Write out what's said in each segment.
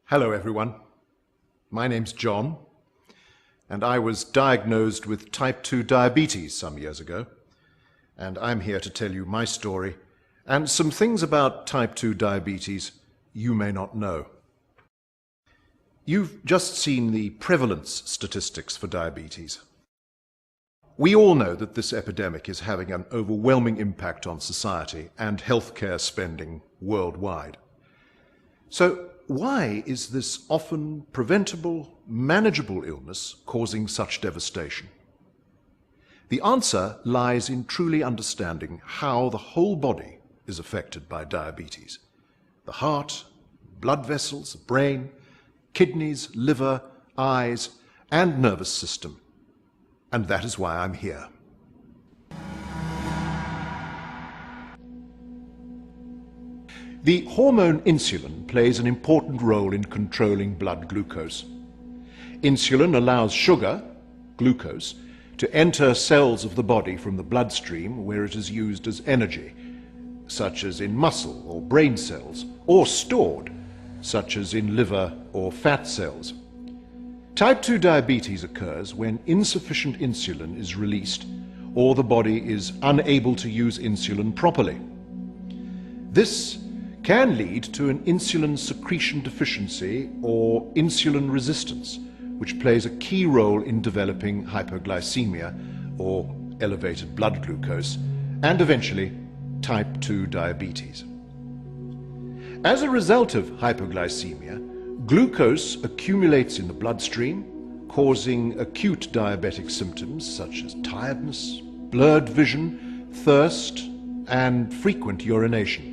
Hello everyone, my name's John, and I was diagnosed with type 2 diabetes some years ago, and I'm here to tell you my story and some things about type 2 diabetes you may not know. You've just seen the prevalence statistics for diabetes. We all know that this epidemic is having an overwhelming impact on society and healthcare spending worldwide. So, why is this often preventable, manageable illness causing such devastation? The answer lies in truly understanding how the whole body is affected by diabetes. The heart, blood vessels, brain, kidneys, liver, eyes, and nervous system. And that is why I'm here. The hormone insulin plays an important role in controlling blood glucose. Insulin allows sugar, glucose, to enter cells of the body from the bloodstream where it is used as energy, such as in muscle or brain cells, or stored, such as in liver or fat cells. Type 2 diabetes occurs when insufficient insulin is released or the body is unable to use insulin properly. This can lead to an insulin secretion deficiency or insulin resistance, which plays a key role in developing hypoglycemia or elevated blood glucose, and eventually type 2 diabetes. As a result of hypoglycemia, glucose accumulates in the bloodstream, causing acute diabetic symptoms such as tiredness, blurred vision, thirst, and frequent urination.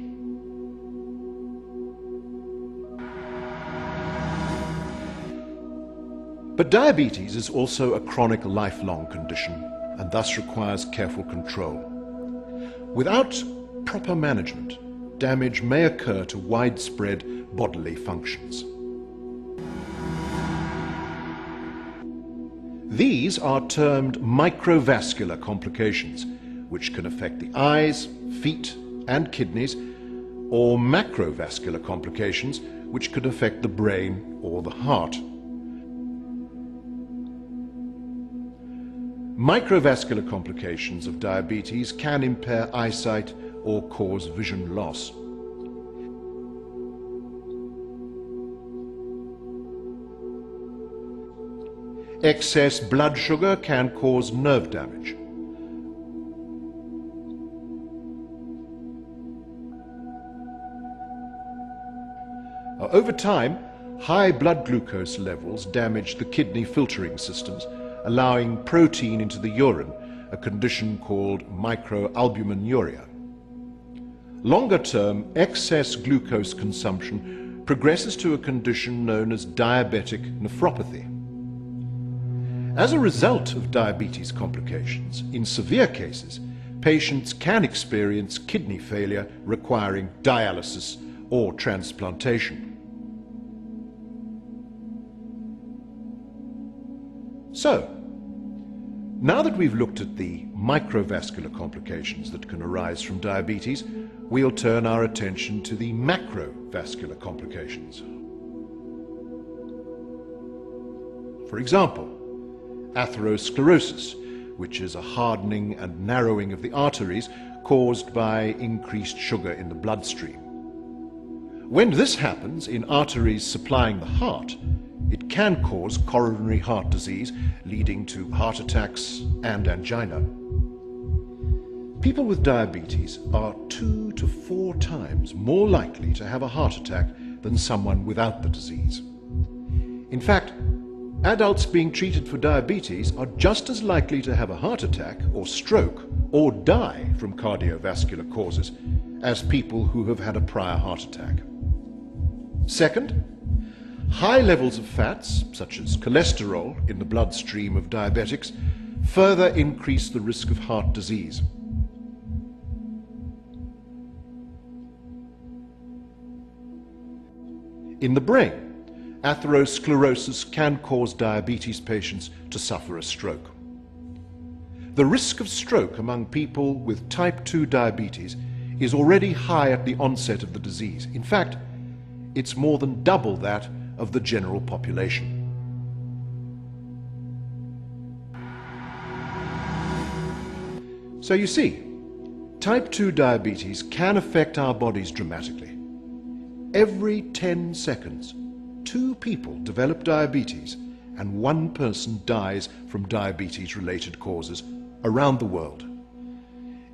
But diabetes is also a chronic lifelong condition and thus requires careful control. Without proper management, damage may occur to widespread bodily functions. These are termed microvascular complications, which can affect the eyes, feet, and kidneys, or macrovascular complications, which could affect the brain or the heart. Microvascular complications of diabetes can impair eyesight or cause vision loss. Excess blood sugar can cause nerve damage. Over time, high blood glucose levels damage the kidney filtering systems, allowing protein into the urine, a condition called microalbuminuria. Longer-term excess glucose consumption progresses to a condition known as diabetic nephropathy. As a result of diabetes complications, in severe cases, patients can experience kidney failure requiring dialysis or transplantation. So, now that we've looked at the microvascular complications that can arise from diabetes, we'll turn our attention to the macrovascular complications. For example, atherosclerosis, which is a hardening and narrowing of the arteries caused by increased sugar in the bloodstream. When this happens in arteries supplying the heart, it can cause coronary heart disease, leading to heart attacks and angina. People with diabetes are 2 to 4 times more likely to have a heart attack than someone without the disease. In fact, adults being treated for diabetes are just as likely to have a heart attack or stroke or die from cardiovascular causes as people who have had a prior heart attack. Second, high levels of fats, such as cholesterol, in the bloodstream of diabetics further increase the risk of heart disease. In the brain, atherosclerosis can cause diabetes patients to suffer a stroke. The risk of stroke among people with type 2 diabetes is already high at the onset of the disease. In fact, it's more than double that of the general population. So you see, type 2 diabetes can affect our bodies dramatically. Every 10 seconds, 2 people develop diabetes and 1 person dies from diabetes-related causes around the world.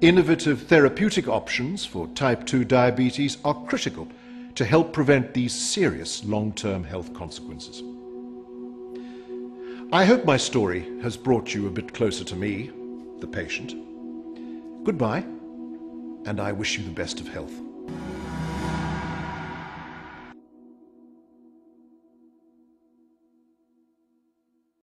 Innovative therapeutic options for type 2 diabetes are critical to help prevent these serious long-term health consequences. I hope my story has brought you a bit closer to me, the patient. Goodbye, and I wish you the best of health.